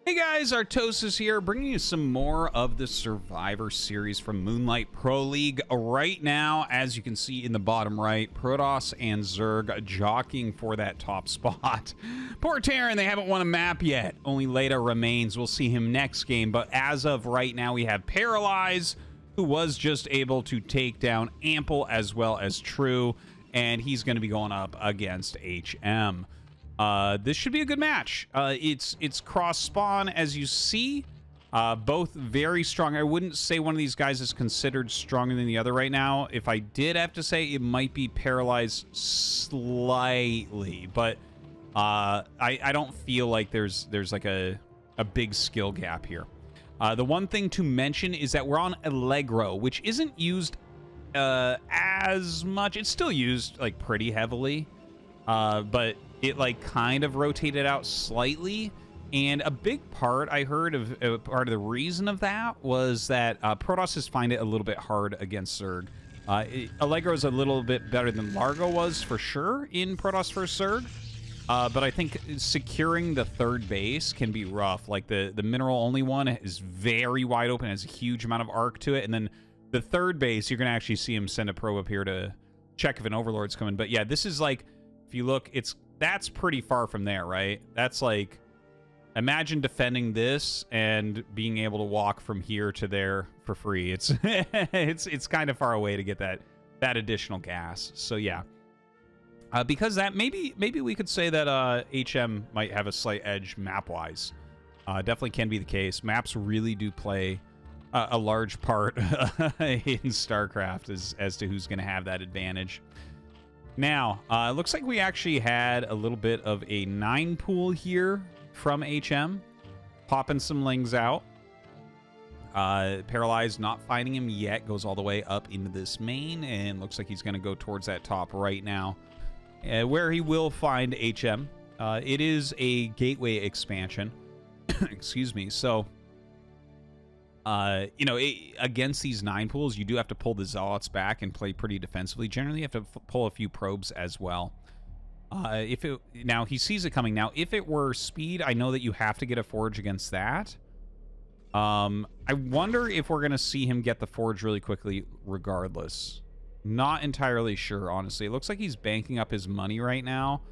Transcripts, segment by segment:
Hey guys, Artosis here, bringing you some more of the Survivor series from Moonlight Pro League. Right now, as you can see in the bottom right, Protoss and Zerg jockeying for that top spot. Poor Terran, they haven't won a map yet. Only Leta remains. We'll see him next game, but as of right now, we have Paralyze, who was just able to take down Ample as well as True, and he's going to be going up against HM. This should be a good match. It's cross spawn, as you see. Both very strong. I wouldn't say one of these guys is considered stronger than the other right now. If I did have to say, it might be Paralyzed slightly, but I don't feel like there's like a big skill gap here. The one thing to mention is that we're on Allegro, which isn't used as much. It's still used like pretty heavily, but it like kind of rotated out slightly. And a big part I heard of part of the reason of that was that Protoss find it a little bit hard against Zerg. Allegro is a little bit better than Largo was for sure in Protoss vs Zerg. But I think securing the third base can be rough. Like the mineral only one is very wide open, has a huge amount of arc to it. And then the third base, you're going to actually see him send a probe up here to check if an Overlord's coming. But yeah, this is like, if you look, that's pretty far from there, right? That's like, imagine defending this and being able to walk from here to there for free. It's it's kind of far away to get that additional gas. So yeah, because that maybe we could say that HM might have a slight edge map wise. Definitely can be the case. Maps really do play a large part in StarCraft as to who's going to have that advantage. Now, it looks like we actually had a little bit of a 9 pool here from HM. Popping some lings out. Paralyzed, not finding him yet. Goes all the way up into this main, and looks like he's going to go towards that top right now, where he will find HM. It is a gateway expansion. Excuse me. So, you know, against these 9 pools, you do have to pull the Zealots back and play pretty defensively. Generally, you have to pull a few probes as well. Now, he sees it coming. Now, if it were speed, I know that you have to get a forge against that. I wonder if we're going to see him get the forge really quickly regardless. Not entirely sure, honestly. It looks like he's banking up his money right now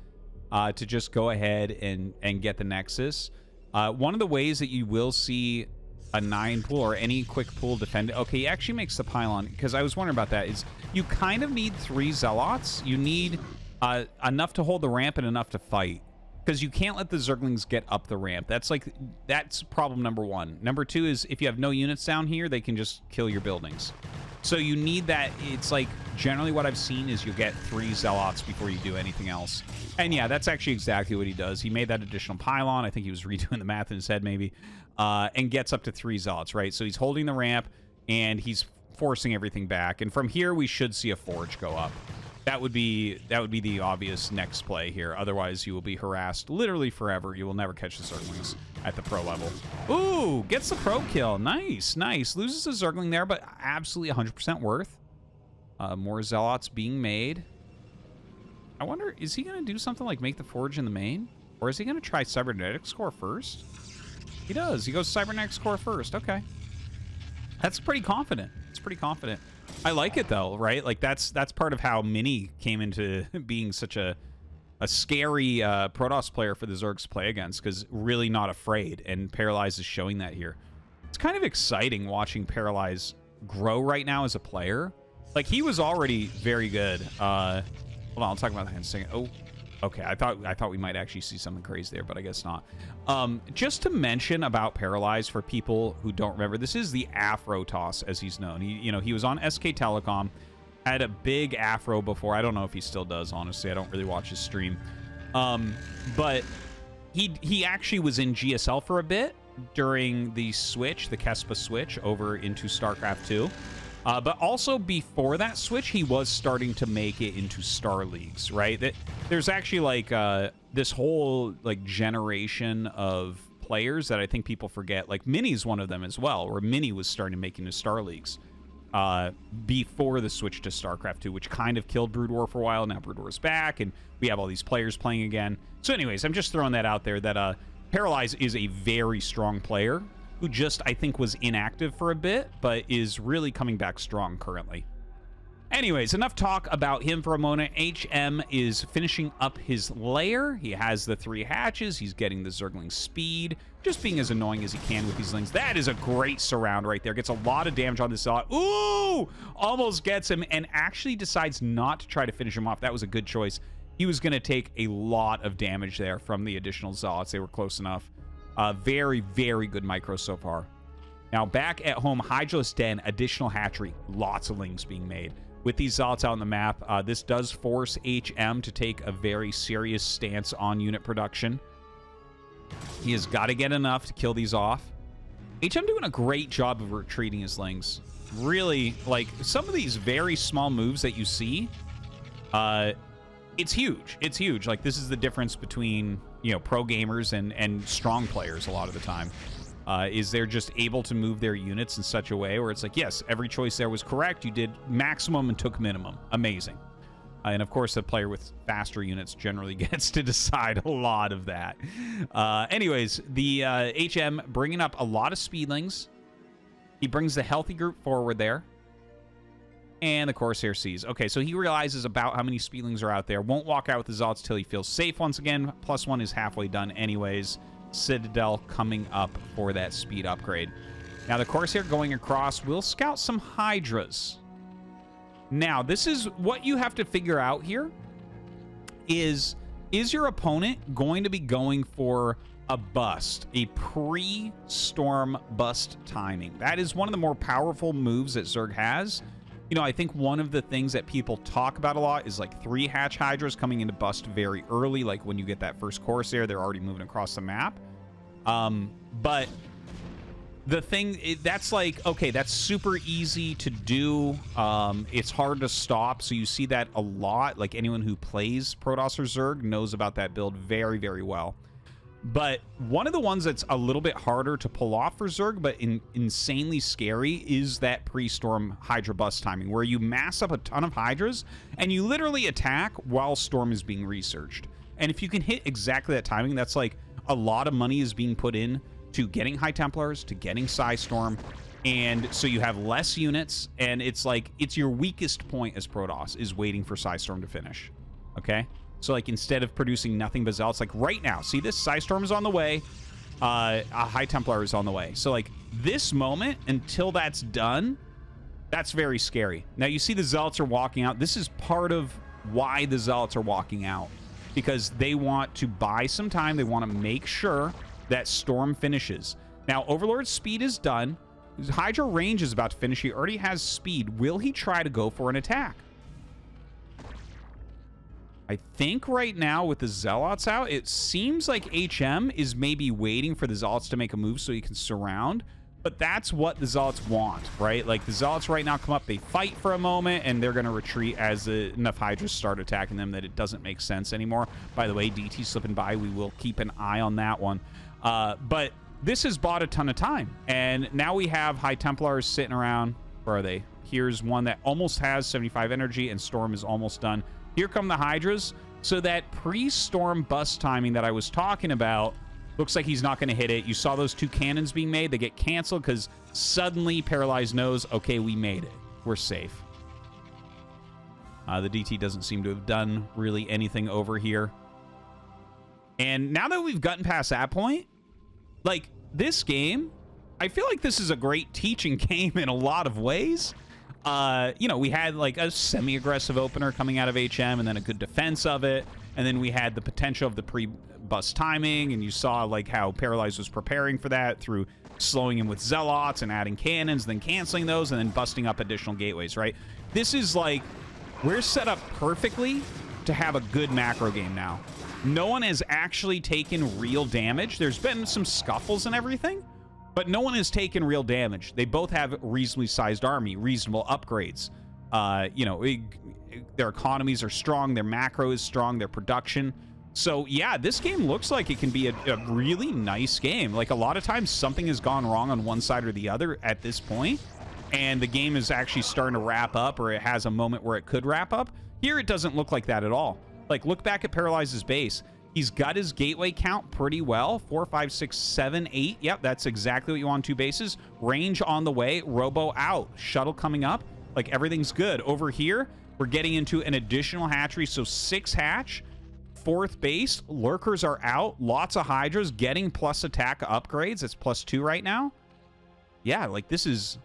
to just go ahead and get the Nexus. One of the ways that you will see a 9 pool or any quick pool defend. Okay, he actually makes the pylon, because I was wondering about that. Is you kind of need 3 Zealots. You need enough to hold the ramp and enough to fight, because you can't let the Zerglings get up the ramp. That's problem number 1. Number 2 is if you have no units down here, they can just kill your buildings. So you need that. It's like generally what I've seen is you get 3 Zealots before you do anything else. And yeah, that's actually exactly what he does. He made that additional pylon. I think he was redoing the math in his head maybe, and gets up to 3 Zealots, right? So he's holding the ramp and he's forcing everything back. And from here, we should see a forge go up. That would be the obvious next play here. Otherwise, you will be harassed literally forever. You will never catch the Zerglings at the pro level. Ooh, gets the pro kill. Nice, nice. Loses a Zergling there, but absolutely 100% worth. More Zealots being made. I wonder, is he going to do something like make the forge in the main? Or is he going to try Cybernetics Core first? He does. He goes Cybernetics Core first. Okay. That's pretty confident. It's pretty confident. I like it though, right? Like that's part of how Mini came into being such a scary Protoss player for the Zergs to play against, because really not afraid, and Paralyze is showing that here. It's kind of exciting watching Paralyze grow right now as a player. Like, he was already very good. Hold on, I'll talk about that in a second. Oh, okay. I thought we might actually see something crazy there, but I guess not. Just to mention about Paralyze for people who don't remember, this is the Afro Toss, as he's known. He was on SK Telecom, had a big Afro before. I don't know if he still does, honestly. I don't really watch his stream. But he actually was in GSL for a bit during the switch, the Kespa switch over into StarCraft 2. But also before that switch, he was starting to make it into Star Leagues, right? There's actually like this whole like generation of players that I think people forget. Like Mini's one of them as well, where Mini was starting to make into Star Leagues before the switch to StarCraft 2, which kind of killed Brood War for a while. Now Brood War's back, and we have all these players playing again. So anyways, I'm just throwing that out there that Paralyze is a very strong player who just, I think, was inactive for a bit, but is really coming back strong currently. Anyways, enough talk about him for a moment. HM is finishing up his lair. He has the 3 hatches. He's getting the Zergling speed, just being as annoying as he can with these lings. That is a great surround right there. Gets a lot of damage on this Zealot. Ooh! Almost gets him and actually decides not to try to finish him off. That was a good choice. He was going to take a lot of damage there from the additional Zealots. They were close enough. Very, very good micro so far. Now, back at home, Hydra's Den, additional hatchery. Lots of lings being made. With these Zealots out on the map, this does force HM to take a very serious stance on unit production. He has got to get enough to kill these off. HM doing a great job of retreating his lings. Really, like, some of these very small moves that you see, it's huge. It's huge. Like, this is the difference between, you know, pro gamers and strong players a lot of the time. Is they're just able to move their units in such a way where it's like, yes, every choice there was correct. You did maximum and took minimum. Amazing. And of course, a player with faster units generally gets to decide a lot of that. Anyways, the HM bringing up a lot of speedlings. He brings the healthy group forward there. And the Corsair sees. Okay, so he realizes about how many speedlings are out there. Won't walk out with the Zealots till he feels safe once again. +1 is halfway done anyways. Citadel coming up for that speed upgrade. Now the Corsair going across will scout some Hydras. Now this is what you have to figure out here is your opponent going to be going for a bust, a pre-storm bust timing? That is one of the more powerful moves that Zerg has. You know, I think one of the things that people talk about a lot is like 3 hatch Hydras coming into bust very early. Like when you get that first Corsair, they're already moving across the map. But the thing, that's like, okay, that's super easy to do. It's hard to stop. So you see that a lot. Like anyone who plays Protoss or Zerg knows about that build very, very well. But one of the ones that's a little bit harder to pull off for Zerg, but insanely scary, is that pre-storm Hydra bust timing, where you mass up a ton of Hydras and you literally attack while storm is being researched. And if you can hit exactly that timing, that's like a lot of money is being put in to getting High Templars, to getting Psystorm, and so you have less units, and it's like, it's your weakest point as Protoss, is waiting for Psystorm to finish, okay? So, like, instead of producing nothing but Zealots, like right now, see this? Psystorm is on the way. A High Templar is on the way. So, like, this moment, until that's done, that's very scary. Now, you see the Zealots are walking out. This is part of why the Zealots are walking out. Because they want to buy some time. They want to make sure that Storm finishes. Now, Overlord's speed is done. Hydra range is about to finish. He already has speed. Will he try to go for an attack? I think right now with the Zealots out, it seems like HM is maybe waiting for the Zealots to make a move so he can surround. But that's what the Zealots want, right? Like the Zealots right now come up, they fight for a moment, and they're going to retreat as enough Hydras start attacking them that it doesn't make sense anymore. By the way, DT slipping by. We will keep an eye on that one. But this has bought a ton of time. And now we have High Templars sitting around. Where are they? Here's one that almost has 75 energy, and Storm is almost done. Here come the Hydras. So that pre-storm bust timing that I was talking about looks like he's not going to hit it. You saw those 2 cannons being made. They get canceled because suddenly Paralyze knows, okay, we made it. We're safe. The DT doesn't seem to have done really anything over here. And now that we've gotten past that point, like this game, I feel like this is a great teaching game in a lot of ways. You know, we had like a semi-aggressive opener coming out of HM and then a good defense of it. And then we had the potential of the pre-bust timing, and you saw like how Paralyze was preparing for that through slowing him with Zealots and adding cannons, then canceling those, and then busting up additional gateways, right? This is like, we're set up perfectly to have a good macro game now. No one has actually taken real damage. There's been some scuffles and everything, but no one has taken real damage. They both have reasonably sized army, reasonable upgrades. You know, their economies are strong, their macro is strong, their production. So yeah, this game looks like it can be a really nice game. Like a lot of times something has gone wrong on one side or the other at this point, and the game is actually starting to wrap up, or it has a moment where it could wrap up. Here it doesn't look like that at all. Like look back at Paralyze's base. He's got his gateway count pretty well. 4, 5, 6, 7, 8. Yep, that's exactly what you want on 2 bases. Range on the way. Robo out. Shuttle coming up. Like, everything's good. Over here, we're getting into an additional hatchery. So 6 hatch. 4th base. Lurkers are out. Lots of Hydras getting plus attack upgrades. It's +2 right now. Yeah, like, this is...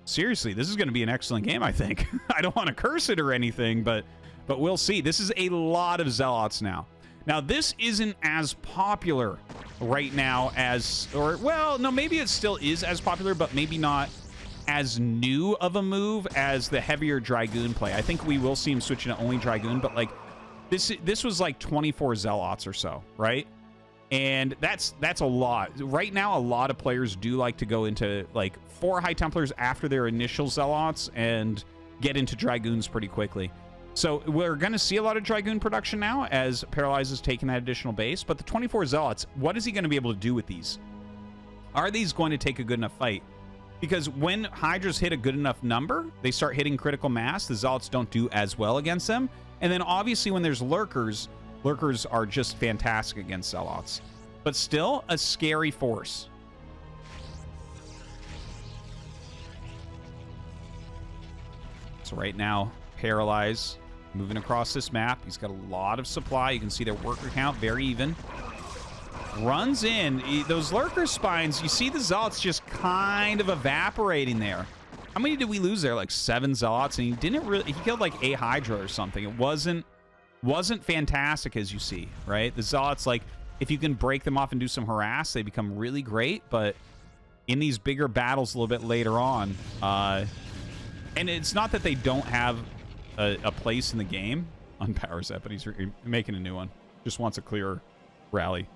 Seriously, this is going to be an excellent game, I think. I don't want to curse it or anything, but we'll see. This is a lot of Zealots now. Now, this isn't as popular right now as... Or, well, no, maybe it still is as popular, but maybe not as new of a move as the heavier Dragoon play. I think we will see him switching to only Dragoon, but, like, this was, like, 24 Zealots or so, right? And that's a lot. Right now, a lot of players do like to go into, like, 4 High Templars after their initial Zealots and get into Dragoons pretty quickly. So we're going to see a lot of Dragoon production now as Paralyze is taking that additional base. But the 24 Zealots, what is he going to be able to do with these? Are these going to take a good enough fight? Because when Hydras hit a good enough number, they start hitting critical mass. The Zealots don't do as well against them. And then obviously when there's Lurkers, Lurkers are just fantastic against Zealots. But still a scary force. So right now, Paralyze moving across this map. He's got a lot of supply. You can see their worker count very even. Runs in. Those Lurker spines, you see the Zealots just kind of evaporating there. How many did we lose there? Like 7 Zealots, and he killed like a Hydra or something. It wasn't fantastic, as you see, right? The Zealots, like, if you can break them off and do some harass, they become really great, but in these bigger battles a little bit later on, and it's not that they don't have a place in the game on PowerZ, but he's making a new one. Just wants a clearer rally.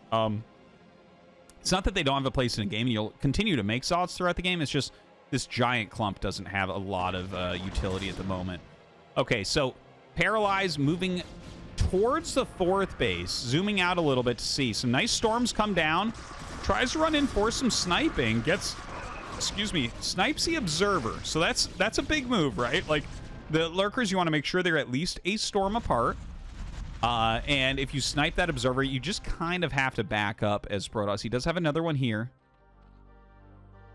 It's not that they don't have a place in the game, and you'll continue to make Zealots throughout the game. It's just this giant clump doesn't have a lot of utility at the moment. Okay, so Paralyze moving towards the 4th base, zooming out a little bit to see. Some nice storms come down. Tries to run in for some sniping. Gets, snipes the Observer. So that's a big move, right? Like, the Lurkers, you want to make sure they're at least a storm apart. And if you snipe that Observer, you just kind of have to back up as Protoss. He does have another one here.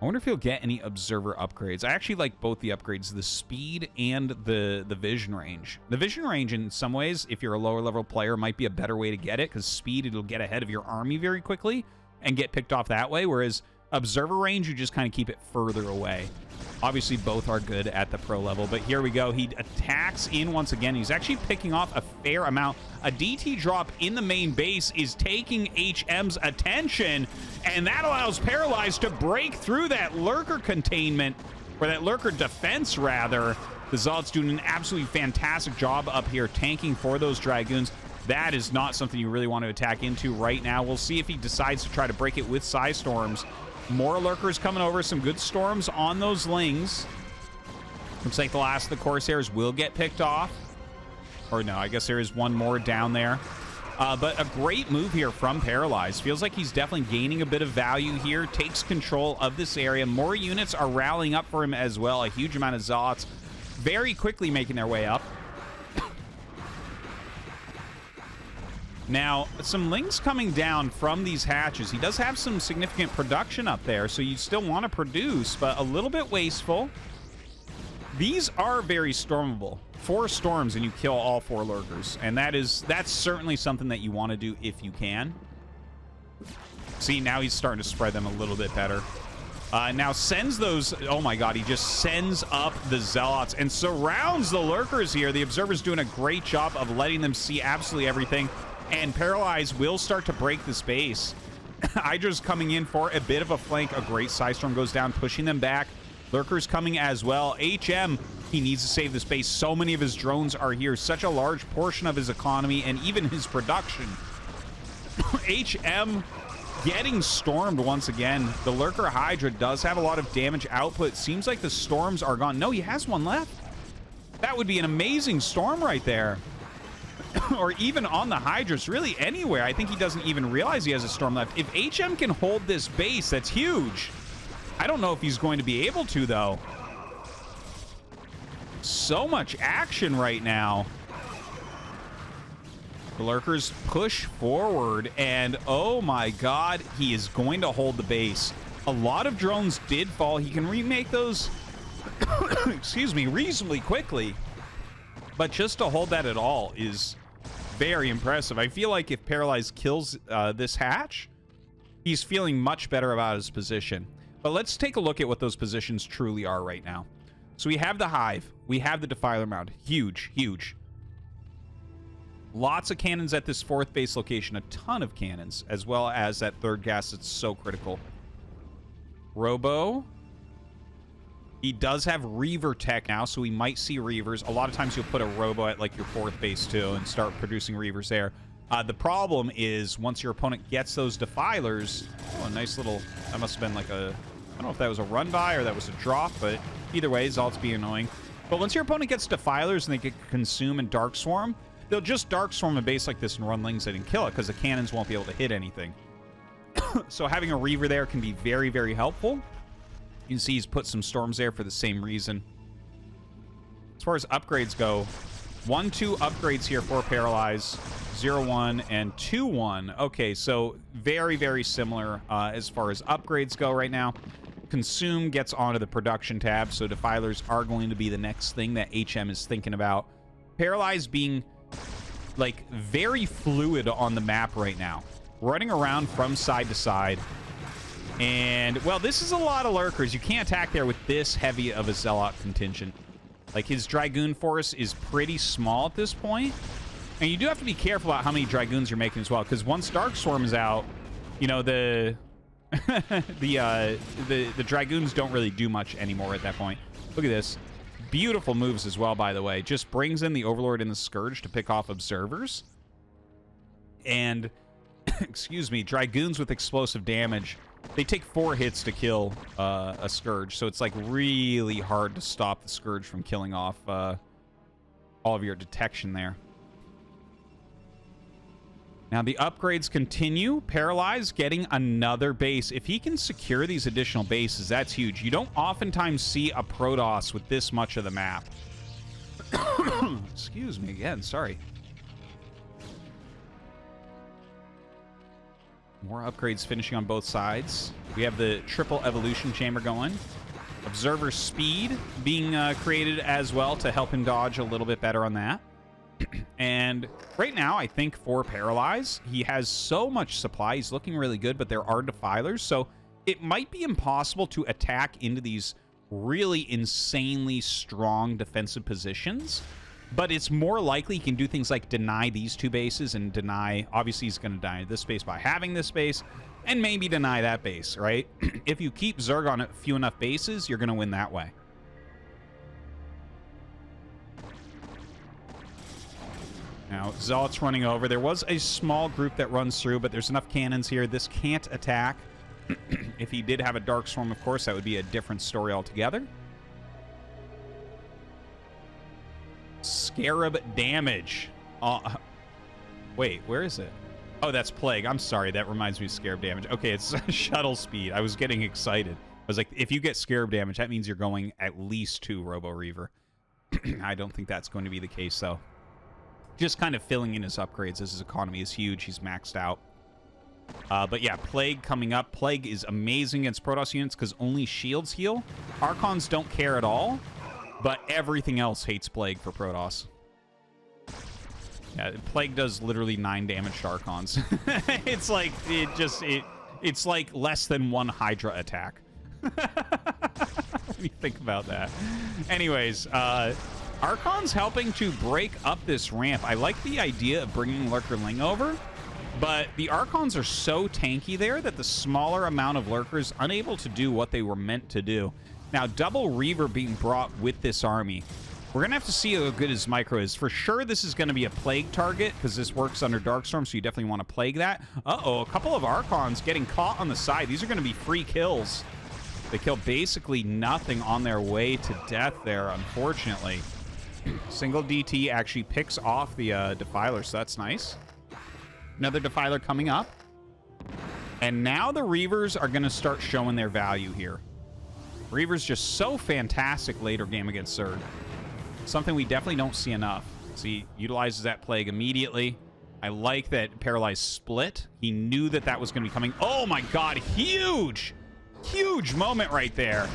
I wonder if he'll get any Observer upgrades. I actually like both the upgrades, the speed and the vision range. The vision range, in some ways, if you're a lower level player, might be a better way to get it, because speed, it'll get ahead of your army very quickly and get picked off that way, whereas Observer range, you just kind of keep it further away. Obviously, both are good at the pro level, but here we go. He attacks in once again. He's actually picking off a fair amount. A DT drop in the main base is taking HM's attention, and that allows Paralyze to break through that Lurker containment, or that Lurker defense, rather. The Zealots doing an absolutely fantastic job up here, tanking for those Dragoons. That is not something you really want to attack into right now. We'll see if he decides to try to break it with Psy Storms. More Lurkers coming over. Some good storms on those Lings. Looks like the last of the Corsairs will get picked off. Or no, I guess there is one more down there. But a great move here from Paralyze. Feels like he's definitely gaining a bit of value here. Takes control of this area. More units are rallying up for him as well. A huge amount of Zealots very quickly making their way up. Now, some Lings coming down from these hatches. He does have some significant production up there, so you still want to produce, but a little bit wasteful. These are very stormable. 4 storms and you kill all 4 Lurkers, and that's certainly something that you want to do if you can. See, now he's starting to spread them a little bit better. Now sends those... Oh my god, he just sends up the Zealots and surrounds the Lurkers here. The Observer's doing a great job of letting them see absolutely everything. And Paralyze will start to break the space. Hydra's coming in for a bit of a flank. A great Psystorm goes down, pushing them back. Lurkers coming as well. HM, he needs to save the space. So many of his drones are here. Such a large portion of his economy and even his production. HM getting stormed once again. The Lurker Hydra does have a lot of damage output. Seems like the storms are gone. No, he has one left. That would be an amazing storm right there. Or even on the Hydras, really anywhere. I think he doesn't even realize he has a storm left. If HM can hold this base, that's huge. I don't know if he's going to be able to, though. So much action right now. The Lurkers push forward, and oh my god, he is going to hold the base. A lot of drones did fall. He can remake those, excuse me, reasonably quickly. But just to hold that at all is very impressive. I feel like if Paralyze kills this hatch, he's feeling much better about his position. But let's take a look at what those positions truly are right now. So we have the Hive. We have the Defiler Mound. Huge, huge. Lots of cannons at this 4th base location. A ton of cannons, as well as that 3rd gas that's so critical. Robo. He does have Reaver tech now, so we might see Reavers. A lot of times you'll put a Robo at like your 4th base too and start producing Reavers there. The problem is once your opponent gets those Defilers... Oh, a nice little... That must have been like a... I don't know if that was a run by or that was a drop, but either way, Zalt's being annoying. But once your opponent gets Defilers and they get Consume and Dark Swarm, they'll just Dark Swarm a base like this and run Lings in and kill it because the cannons won't be able to hit anything. So having a Reaver there can be very, very helpful. You can see he's put some Storms there for the same reason. As far as upgrades go, 1-2 upgrades here for Paralyze. 0-1 and 2-1. Okay, so very, very similar as far as upgrades go right now. Consume gets onto the production tab, so Defilers are going to be the next thing that HM is thinking about. Paralyze being, like, very fluid on the map right now. Running around from side to side. And, well, this is a lot of Lurkers. You can't attack there with this heavy of a Zealot contingent. Like, his Dragoon force is pretty small at this point. And you do have to be careful about how many Dragoons you're making as well, because once Dark Swarm is out, you know, the Dragoons don't really do much anymore at that point. Look at this. Beautiful moves as well, by the way. Just brings in the Overlord and the Scourge to pick off Observers. And, excuse me, Dragoons with explosive damage. They take 4 hits to kill a Scourge, so it's like really hard to stop the Scourge from killing off all of your detection there. Now the upgrades continue. Paralyze getting another base. If he can secure these additional bases, that's huge. You don't oftentimes see a Protoss with this much of the map. Excuse me again, sorry. More upgrades finishing on both sides. We have the triple evolution chamber going. Observer speed being created as well to help him dodge a little bit better on that. And right now, I think for Paralyze, he has so much supply. He's looking really good, but there are Defilers, so it might be impossible to attack into these really insanely strong defensive positions. But it's more likely he can do things like deny these 2 bases and deny... Obviously, he's going to deny this base by having this base, and maybe deny that base, right? If you keep Zerg on a few enough bases, you're going to win that way. Now, Zealot's running over. There was a small group that runs through, but there's enough cannons here. This can't attack. If he did have a Dark Swarm, of course, that would be a different story altogether. Scarab damage. Wait, where is it? Oh, that's Plague. I'm sorry. That reminds me of Scarab damage. Okay, it's shuttle speed. I was getting excited. I was like, if you get Scarab damage, that means you're going at least 2 Robo Reaver. I don't think that's going to be the case, though. Just kind of filling in his upgrades as his economy is huge. He's maxed out. But yeah, Plague coming up. Plague is amazing against Protoss units because only shields heal. Archons don't care at all, but everything else hates Plague for Protoss. Yeah, Plague does literally 9 damage to Archons. It's like, it's like less than 1 Hydra attack. When you think about that. Anyways, Archon's helping to break up this ramp. I like the idea of bringing Lurker Ling over, but the Archons are so tanky there that the smaller amount of Lurkers unable to do what they were meant to do. Now, double Reaver being brought with this army. We're going to have to see how good his micro is. For sure, this is going to be a Plague target because this works under Darkstorm, so you definitely want to Plague that. Uh-oh, a couple of Archons getting caught on the side. These are going to be free kills. They kill basically nothing on their way to death there, unfortunately. Single DT actually picks off the Defiler, so that's nice. Another Defiler coming up. And now the Reavers are going to start showing their value here. Reaver's just so fantastic later game against Zerg. Something we definitely don't see enough. So he utilizes that Plague immediately. I like that Paralyze split. He knew that that was going to be coming. Oh my god, huge! Huge moment right there.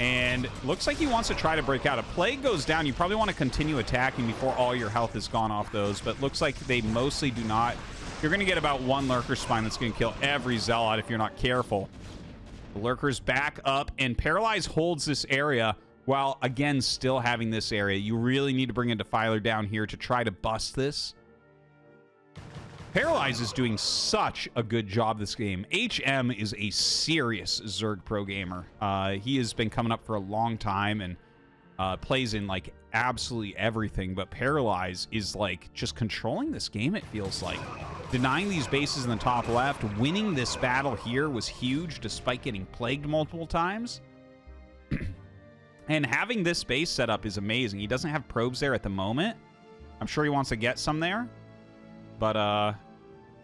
And looks like he wants to try to break out. A Plague goes down. You probably want to continue attacking before all your health is gone off those, but looks like they mostly do not. You're going to get about one Lurker Spine that's going to kill every Zealot if you're not careful. The Lurker's back up, and Paralyze holds this area while, again, still having this area. You really need to bring a Defiler down here to try to bust this. Paralyze is doing such a good job this game. HM is a serious Zerg pro gamer. He has been coming up for a long time and plays in, like, absolutely everything, but Paralyze is, like, just controlling this game, it feels like. Denying these bases in the top left, winning this battle here was huge despite getting plagued multiple times. And having this base set up is amazing. He doesn't have probes there at the moment. I'm sure he wants to get some there. But,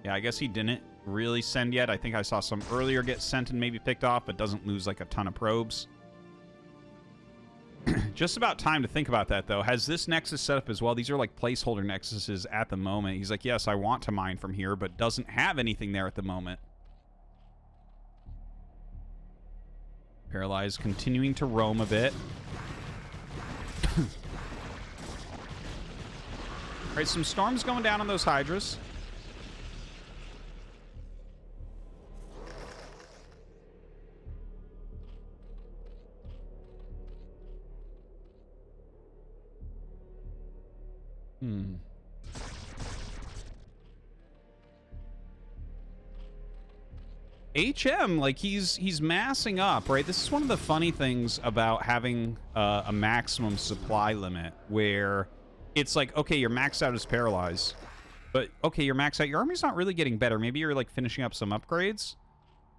yeah, I guess he didn't really send yet. I think I saw some earlier get sent and maybe picked off, but doesn't lose, like, a ton of probes. Just about time to think about that, though. Has this Nexus set up as well? These are, like, placeholder Nexuses at the moment. He's like, yes, I want to mine from here, but doesn't have anything there at the moment. Paralyze continuing to roam a bit. All right, some storms going down on those Hydras. HM, like, he's massing up, right? This is one of the funny things about having a maximum supply limit, where it's like, okay, you're maxed out as Paralyze, but okay, you're maxed out. Your army's not really getting better. Maybe you're, like, finishing up some upgrades,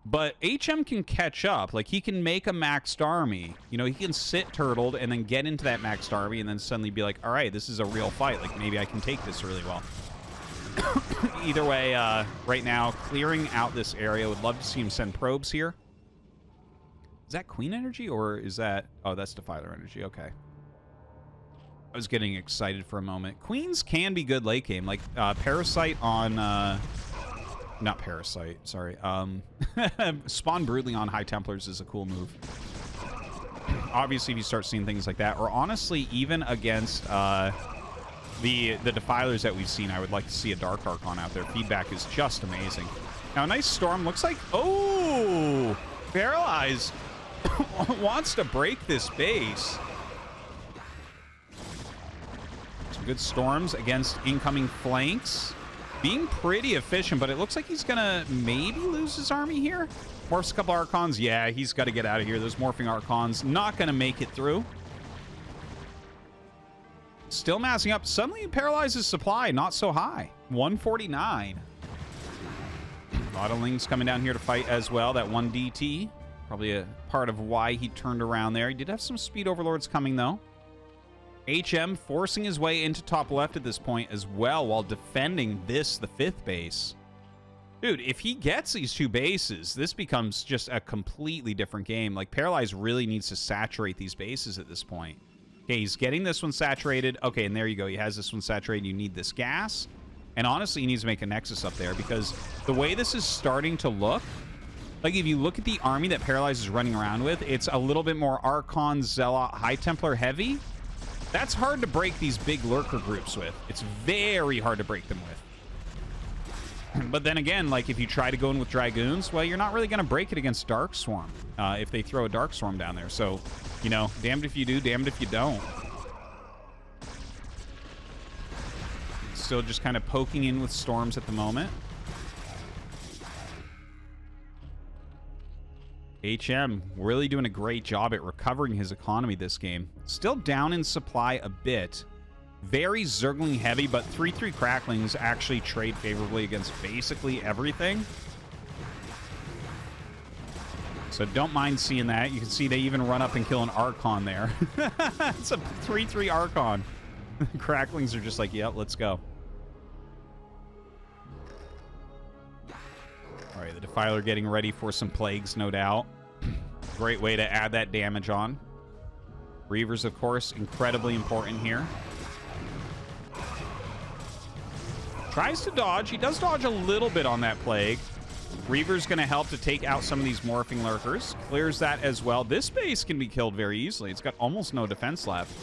but HM can catch up. Like, he can make a maxed army. You know, he can sit turtled and then get into that maxed army and then suddenly be like, all right, this is a real fight. Like, maybe I can take this really well. Either way, right now, clearing out this area. Would love to see him send probes here. Is that Queen energy or is that... Oh, that's Defiler energy. Okay. I was getting excited for a moment. Queens can be good late game. Like, Parasite on... Not Parasite, sorry. Spawn Brutally on High Templars is a cool move. Obviously, if you start seeing things like that, or honestly, even against the Defilers that we've seen, I would like to see a Dark Archon out there. Feedback is just amazing. Now, a nice storm. Looks like... Oh! Paralyze wants to break this base. Some good storms against incoming flanks. Being pretty efficient, but it looks like he's gonna maybe lose his army here. Morphs a couple Archons. Yeah, he's got to get out of here. Those morphing Archons not gonna make it through. Still massing up. Suddenly Paralyzes supply not so high. 149. A lot of Lings coming down here to fight as well. That 1 DT. Probably a part of why he turned around there. He did have some speed overlords coming, though. HM forcing his way into top left at this point as well while defending this, the 5th base. Dude, if he gets these 2 bases, this becomes just a completely different game. Like, Paralyze really needs to saturate these bases at this point. Okay, he's getting this one saturated. Okay, and there you go. He has this one saturated. You need this gas. And honestly, he needs to make a Nexus up there because the way this is starting to look, like, if you look at the army that Paralyze is running around with, it's a little bit more Archon, Zealot, High Templar heavy. That's hard to break these big Lurker groups with. It's very hard to break them with. But then again, like, if you try to go in with Dragoons, well, you're not really going to break it against Dark Swarm if they throw a Dark Swarm down there. So, you know, damned if you do, damned if you don't. Still just kind of poking in with storms at the moment. HM really doing a great job at recovering his economy this game. Still down in supply a bit. Very Zergling heavy, but 3/3 Cracklings actually trade favorably against basically everything. So don't mind seeing that. You can see they even run up and kill an Archon there. It's a 3/3 Archon. Cracklings are just like, yep, let's go. All right, the Defiler getting ready for some plagues, no doubt. Great way to add that damage on. Reavers, of course, incredibly important here. Tries to dodge. He does dodge a little bit on that Plague. Reaver's going to help to take out some of these morphing lurkers. Clears that as well. This base can be killed very easily. It's got almost no defense left.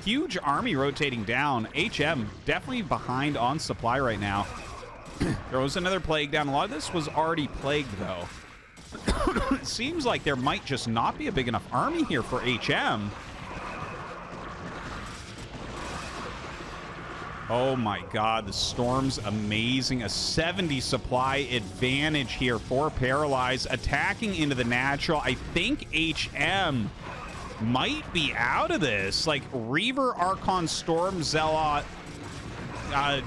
Huge army rotating down. HM definitely behind on supply right now. Throws another Plague down. A lot of this was already plagued, though. It seems like there might just not be a big enough army here for HM. Oh my god, the Storm's amazing. A 70 supply advantage here for Paralyze. Attacking into the natural. I think HM might be out of this. Like, Reaver, Archon, Storm, Zealot,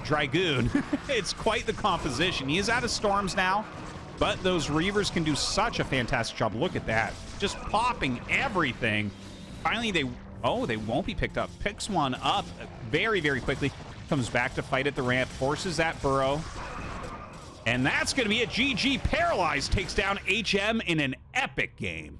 Dragoon. It's quite the composition. He is out of Storms now, but those Reavers can do such a fantastic job. Look at that. Just popping everything. Finally, they won't be picked up. Picks one up very, very quickly. Comes back to fight at the ramp, forces that burrow. And that's going to be it. GG. Paralyze takes down HM in an epic game.